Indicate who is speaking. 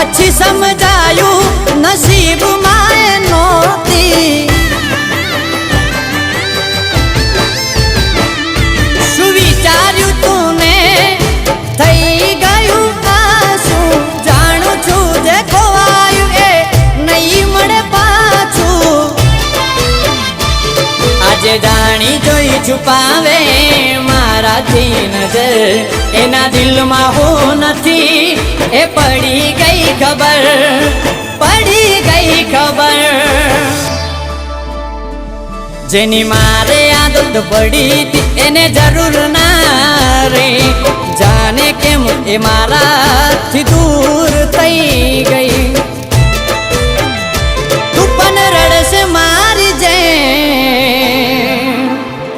Speaker 1: પછી સમજાયું નસીબ માં નહોતી શું વિચાર્યું તું ને થઈ ગયું આશું જાણું છું જે ખોવાયું એ નહીં મળે પાછું આજે જાણી જોઈ છુપાવે મારાથી નજર એના દિલમાં હું નથી એ પડી ગઈ ખબર જેની મારે આદત પડી હતી એને જરૂર ના રે જાને કેમ એ મારાથી દૂર થઈ ગઈ